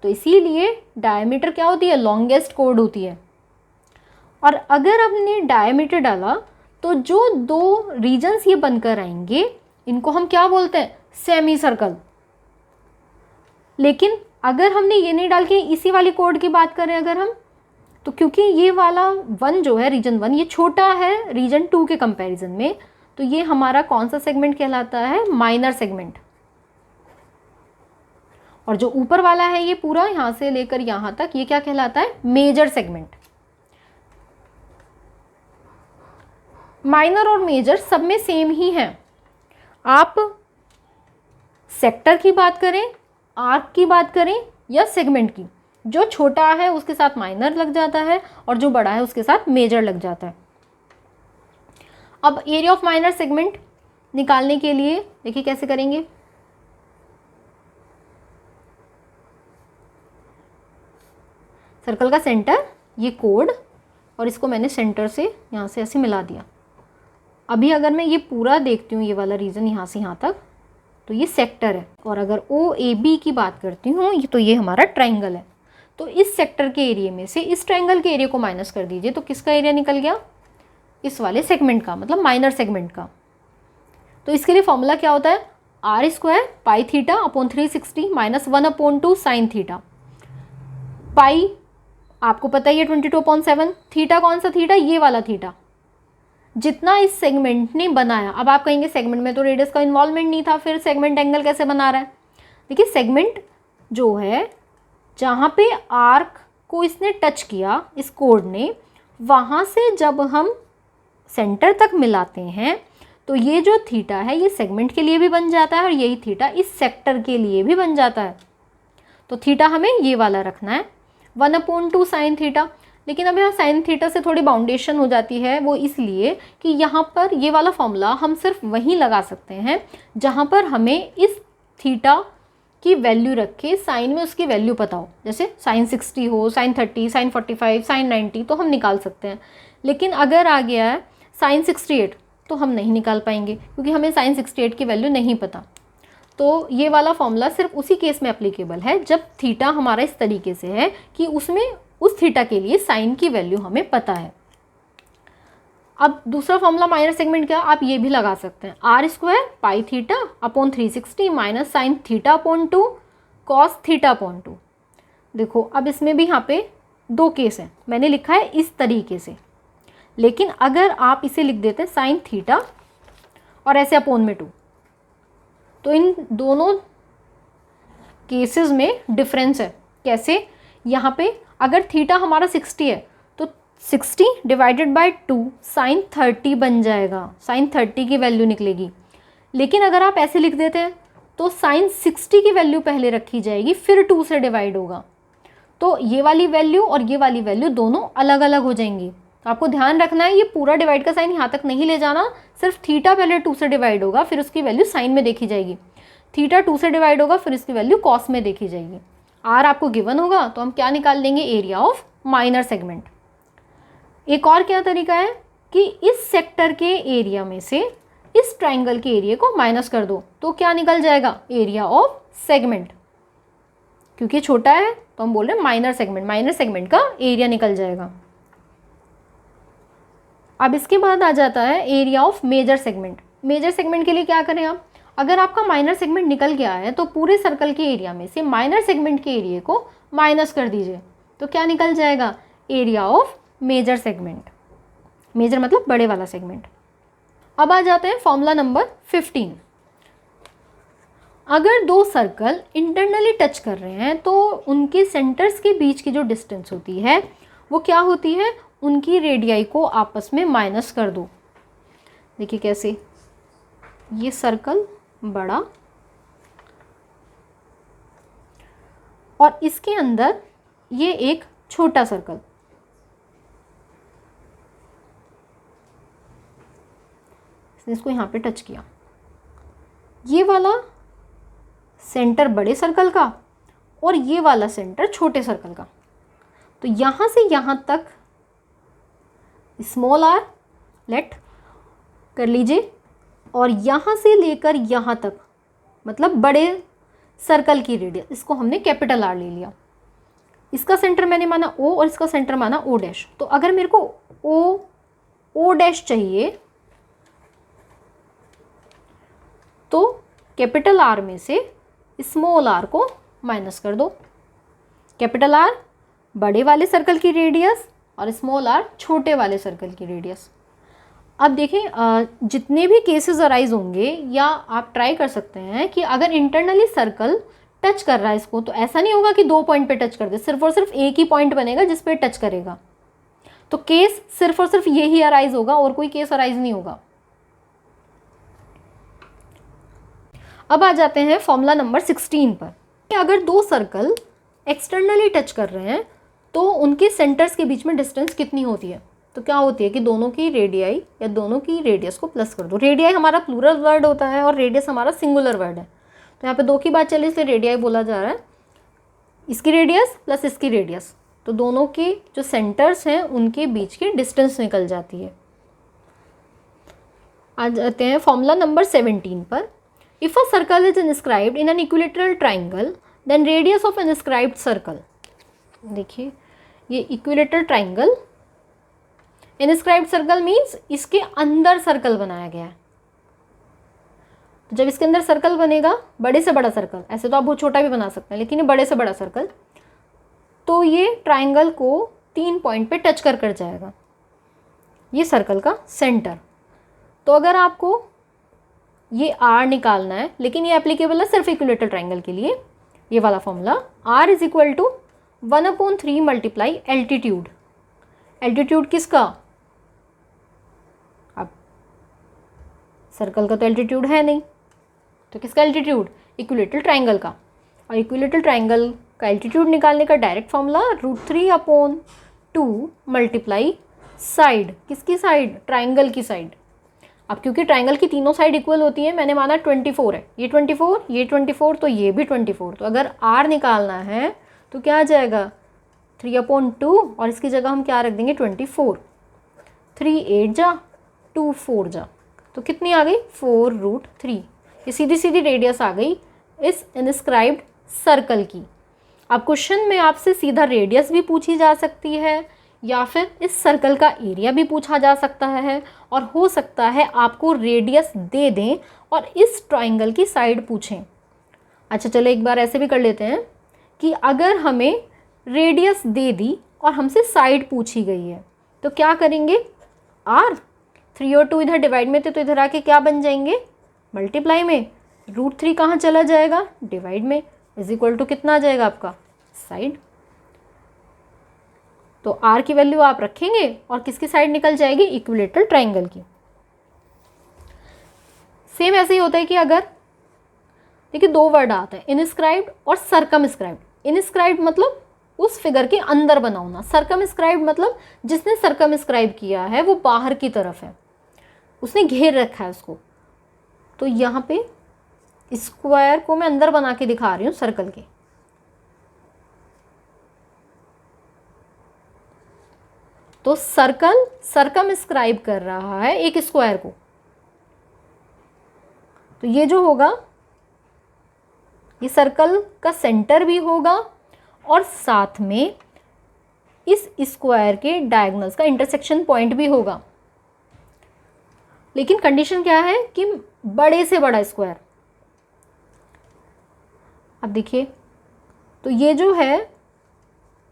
तो इसीलिए डायमीटर क्या होती है, लॉन्गेस्ट कोड होती है। और अगर हमने डायमीटर डाला तो जो 2 रीजन्स ये बनकर आएंगे इनको हम क्या बोलते हैं, सेमी सर्कल। लेकिन अगर हमने ये नहीं डाल के इसी वाली कोड की बात करें अगर हम, तो क्योंकि ये वाला 1 जो है, रीजन 1, ये छोटा है रीजन 2 के कंपैरिजन में, तो ये हमारा कौन सा सेगमेंट कहलाता है, माइनर सेगमेंट। और जो ऊपर वाला है ये पूरा यहाँ से लेकर यहाँ तक, ये क्या कहलाता है, मेजर सेगमेंट। माइनर और मेजर सब में सेम ही है। आप सेक्टर की बात करें, आर्क की बात करें, या सेगमेंट की, जो छोटा है उसके साथ माइनर लग जाता है और जो बड़ा है उसके साथ मेजर लग जाता है। अब एरिया ऑफ माइनर सेगमेंट निकालने के लिए देखिए कैसे करेंगे। सर्कल का सेंटर, ये कोड, और इसको मैंने सेंटर से यहाँ से ऐसे मिला दिया। अभी अगर मैं ये पूरा देखती हूँ, ये वाला रीजन यहाँ से यहाँ तक, तो ये सेक्टर है। और अगर OAB की बात करती हूँ तो ये हमारा ट्रायंगल है। तो इस सेक्टर के एरिया में से इस ट्रायंगल के एरिया को माइनस कर दीजिए, तो किसका एरिया निकल गया, इस वाले सेगमेंट का, मतलब माइनर सेगमेंट का। तो इसके लिए फॉर्मूला क्या होता है, r² πθ/360 - 1/2 sin थीटा। पाई आपको पता ही है 22/7। थीटा कौन सा थीटा, ये वाला थीटा, जितना इस सेगमेंट ने बनाया। अब आप कहेंगे सेगमेंट में तो रेडियस का इन्वॉल्वमेंट नहीं था, फिर सेगमेंट एंगल कैसे बना रहा है। देखिए सेगमेंट जो है, जहाँ पे आर्क को इसने टच किया इस कोड ने, वहाँ से जब हम सेंटर तक मिलाते हैं तो ये जो थीटा है ये सेगमेंट के लिए भी बन जाता है और यही थीटा इस सेक्टर के लिए भी बन जाता है। तो थीटा हमें ये वाला रखना है 1/2 साइन थीटा। लेकिन अब यहाँ साइन थीटा से थोड़ी बाउंडेशन हो जाती है, वो इसलिए कि यहाँ पर ये वाला फॉर्मूला हम सिर्फ वहीं लगा सकते हैं जहाँ पर हमें इस थीटा की वैल्यू रख के साइन में उसकी वैल्यू पता हो। जैसे साइन 60 हो, साइन 30, साइन 45, साइन 90 तो हम निकाल सकते हैं। लेकिन अगर आ गया है साइन 68 तो हम नहीं निकाल पाएंगे क्योंकि हमें साइन 68 की वैल्यू नहीं पता। तो ये वाला फॉर्मूला सिर्फ उसी केस में एप्लीकेबल है जब थीटा हमारा इस तरीके से है कि उसमें उस थीटा के लिए साइन की वैल्यू हमें पता है। अब दूसरा फॉर्मूला माइनर सेगमेंट का आप ये भी लगा सकते हैं, r² pi theta upon 360 minus sine theta upon 2 cos theta upon 2। देखो अब इसमें भी यहाँ पे दो केस हैं, मैंने लिखा है इस तरीके से, लेकिन अगर आप इसे लिख देते हैं साइन थीटा और ऐसे अपॉन में 2 तो इन दोनों केसेस में डिफरेंस है। कैसे? यहाँ पे अगर थीटा हमारा 60 है तो 60 डिवाइडेड बाय 2 साइन 30 बन जाएगा, साइन 30 की वैल्यू निकलेगी। लेकिन अगर आप ऐसे लिख देते हैं तो साइन 60 की वैल्यू पहले रखी जाएगी फिर 2 से डिवाइड होगा, तो ये वाली वैल्यू और ये वाली वैल्यू दोनों अलग अलग हो जाएंगी। तो आपको ध्यान रखना है ये पूरा डिवाइड का साइन यहाँ तक नहीं ले जाना, सिर्फ थीटा पहले 2 से डिवाइड होगा फिर उसकी वैल्यू साइन में देखी जाएगी, थीटा 2 से डिवाइड होगा फिर इसकी वैल्यू कॉस में देखी जाएगी। आर आपको गिवन होगा तो हम क्या निकाल लेंगे, एरिया ऑफ माइनर सेगमेंट। एक और क्या तरीका है कि इस सेक्टर के एरिया में से इस ट्राइंगल के एरिया को माइनस कर दो तो क्या निकल जाएगा, एरिया ऑफ सेगमेंट। क्योंकि छोटा है तो हम बोल रहे हैं माइनर सेगमेंट, माइनर सेगमेंट का एरिया निकल जाएगा। अब इसके बाद आ जाता है area of major segment. Major segment के लिए क्या करें आप, अगर आपका माइनर सेगमेंट निकल गया है तो पूरे सर्कल के एरिया में से माइनर सेगमेंट के एरिया को माइनस कर दीजिए तो क्या निकल जाएगा, area of major segment. Major मतलब बड़े वाला सेगमेंट। अब आ जाते हैं फॉर्मूला नंबर 15। अगर दो सर्कल इंटरनली टच कर रहे हैं तो उनके सेंटर्स के बीच की जो डिस्टेंस होती है वो क्या होती है, उनकी रेडियाई को आपस में माइनस कर दो। देखिए कैसे, ये सर्कल बड़ा और इसके अंदर ये एक छोटा सर्कल, इसको यहाँ पे टच किया, ये वाला सेंटर बड़े सर्कल का और ये वाला सेंटर छोटे सर्कल का। तो यहाँ से यहाँ तक स्मॉल आर लेट कर लीजिए और यहाँ से लेकर यहाँ तक मतलब बड़े सर्कल की रेडियस, इसको हमने कैपिटल आर ले लिया। इसका सेंटर मैंने माना ओ और इसका सेंटर माना ओ डैश। तो अगर मेरे को ओ डैश चाहिए तो कैपिटल आर में से स्मॉल आर को माइनस कर दो। कैपिटल आर बड़े वाले सर्कल की रेडियस और स्मॉल आर छोटे वाले सर्कल की रेडियस। अब देखें जितने भी केसेस अराइज होंगे या आप ट्राई कर सकते हैं कि अगर इंटरनली सर्कल टच कर रहा है इसको तो ऐसा नहीं होगा कि 2 पॉइंट पे टच कर दे, सिर्फ और सिर्फ एक ही पॉइंट बनेगा जिस पे टच करेगा। तो केस सिर्फ और सिर्फ यही अराइज होगा और कोई केस अराइज नहीं होगा। अब आ जाते हैं फॉर्मूला नंबर 16 पर। अगर दो सर्कल एक्सटर्नली टच कर रहे हैं तो उनके सेंटर्स के बीच में डिस्टेंस कितनी होती है, तो क्या होती है कि दोनों की रेडियाई या दोनों की रेडियस को प्लस कर दो। रेडियाई हमारा प्लूरल वर्ड होता है और रेडियस हमारा सिंगुलर वर्ड है, तो यहाँ पे दो की बात चली इसलिए रेडियाई बोला जा रहा है। इसकी रेडियस प्लस इसकी रेडियस, तो दोनों के जो सेंटर्स हैं उनके बीच की डिस्टेंस निकल जाती है। आ जाते हैं फॉर्मूला नंबर 17 पर। If a circle is inscribed in an equilateral triangle then radius of inscribed circle. देखिए ये equilateral triangle, inscribed circle means इसके अंदर सर्कल बनाया गया है। तो जब इसके अंदर सर्कल बनेगा, बड़े से बड़ा सर्कल, ऐसे तो आप बहुत छोटा भी बना सकते हैं लेकिन ये बड़े से बड़ा सर्कल, तो ये ट्राइंगल को 3 पॉइंट पे टच कर जाएगा, ये सर्कल का सेंटर। तो अगर आपको ये आर निकालना है, लेकिन ये एप्लीकेबल है सिर्फ इक्विलेटरल ट्राइंगल के लिए, ये वाला formula r is equal to 1/3 multiply altitude. Altitude किसका, अब सर्कल का तो एल्टीट्यूड है नहीं, तो किसका एल्टीट्यूड, इक्विलेटरल ट्राइंगल का। और इक्विलेटरल ट्राइंगल का एल्टीट्यूड निकालने का डायरेक्ट फॉर्मूला √3/2 मल्टीप्लाई साइड, किसकी साइड, ट्राइंगल की साइड। अब क्योंकि ट्राइंगल की तीनों साइड इक्वल होती है, मैंने माना 24 है, ये 24, ये 24, तो ये भी 24, तो अगर r निकालना है तो क्या आ जाएगा 3/2, और इसकी जगह हम क्या रख देंगे 24, 3 8 जा 2 4 जा, तो कितनी आ गई 4√3। ये सीधी सीधी रेडियस आ गई इस इनस्क्राइब्ड सर्कल की। अब क्वेश्चन में आपसे सीधा रेडियस भी पूछी जा सकती है या फिर इस सर्कल का एरिया भी पूछा जा सकता है, और हो सकता है आपको रेडियस दे दें और इस ट्राइंगल की साइड पूछें। अच्छा चलो एक बार ऐसे भी कर लेते हैं कि अगर हमें रेडियस दे दी और हमसे साइड पूछी गई है तो क्या करेंगे, r 3 और 2 इधर डिवाइड में थे तो इधर आके क्या बन जाएंगे, मल्टीप्लाई में, √3 कहाँ चला जाएगा, डिवाइड में, इज इक्वल टू कितना आ जाएगा आपका साइड। तो r की वैल्यू आप रखेंगे और किसकी साइड निकल जाएगी, इक्विलेटरल ट्राइंगल की। सेम ऐसे ही होता है कि अगर देखिए दो वर्ड आता है, इनस्क्राइब्ड और सरकमस्क्राइब्ड। इनस्क्राइब्ड मतलब उस फिगर के अंदर बना होना, सरकमस्क्राइब्ड मतलब जिसने सरकमस्क्राइब किया है वो बाहर की तरफ है, उसने घेर रखा है उसको। तो यहाँ पे स्क्वायर को मैं अंदर बना के दिखा रही हूँ सर्कल के। तो सर्कल सरकमस्क्राइब कर रहा है एक स्क्वायर को, तो ये जो होगा ये सर्कल का सेंटर भी होगा और साथ में इस स्क्वायर के डायगोनल्स का इंटरसेक्शन पॉइंट भी होगा। लेकिन कंडीशन क्या है कि बड़े से बड़ा स्क्वायर। अब देखिए तो ये जो है,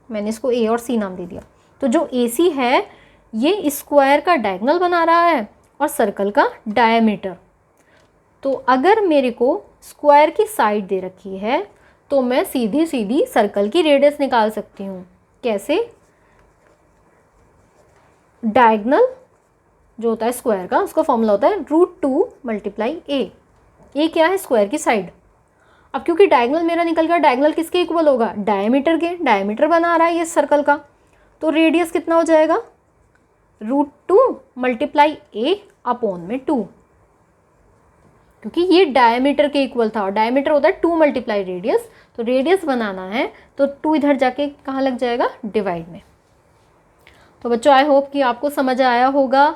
मैंने इसको ए और सी नाम दे दिया, तो जो AC है ये स्क्वायर का डायगोनल बना रहा है और सर्कल का डायमीटर। तो अगर मेरे को स्क्वायर की साइड दे रखी है तो मैं सीधी सीधी सर्कल की रेडियस निकाल सकती हूँ। कैसे, डायगोनल जो होता है स्क्वायर का उसका फॉर्मूला होता है √2 मल्टीप्लाई ए। ए क्या है, स्क्वायर की साइड। अब क्योंकि डायगोनल मेरा निकल गया, डायगोनल किसके इक्वल होगा, डायमीटर के, डायमीटर बना रहा है ये सर्कल का, तो रेडियस कितना हो जाएगा √2 मल्टीप्लाई ए अपॉन में 2, क्योंकि ये डायमीटर के इक्वल था और डायमीटर होता है 2 मल्टीप्लाई रेडियस। तो रेडियस बनाना है तो 2 इधर जाके कहाँ लग जाएगा, डिवाइड में। तो बच्चों आई होप कि आपको समझ आया होगा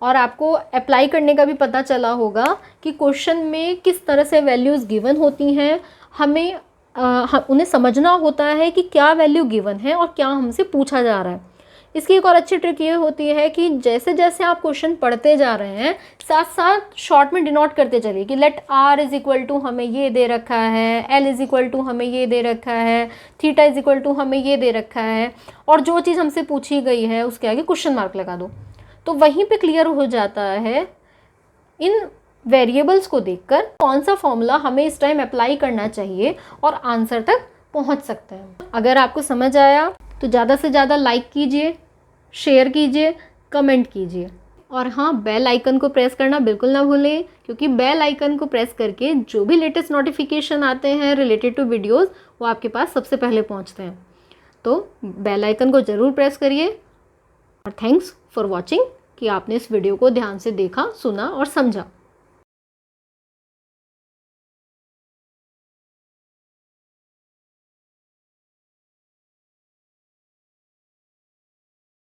और आपको अप्लाई करने का भी पता चला होगा कि क्वेश्चन में किस तरह से वैल्यूज़ गिवन होती हैं। हमें उन्हें समझना होता है कि क्या वैल्यू गिवन है और क्या हमसे पूछा जा रहा है। इसकी एक और अच्छी ट्रिक ये होती है कि जैसे जैसे आप क्वेश्चन पढ़ते जा रहे हैं साथ साथ शॉर्ट में डिनोट करते चलिए कि let r is equal to हमें ये दे रखा है, l इज इक्वल टू हमें ये दे रखा है, थीटा इज इक्वल टू हमें ये दे रखा है, और जो चीज़ हमसे पूछी गई है उसके आगे क्वेश्चन मार्क लगा दो। तो वहीं पे क्लियर हो जाता है इन वेरिएबल्स को देखकर कौन सा फॉर्मूला हमें इस टाइम अप्लाई करना चाहिए और आंसर तक पहुंच सकते हैं। अगर आपको समझ आया तो ज़्यादा से ज़्यादा लाइक कीजिए, शेयर कीजिए, कमेंट कीजिए, और हाँ बेल आइकन को प्रेस करना बिल्कुल ना भूलें, क्योंकि बेल आइकन को प्रेस करके जो भी लेटेस्ट नोटिफिकेशन आते हैं रिलेटेड टू वीडियोस वो आपके पास सबसे पहले पहुंचते हैं। तो बेल आइकन को ज़रूर प्रेस करिए। और थैंक्स फॉर वॉचिंग कि आपने इस वीडियो को ध्यान से देखा, सुना और समझा।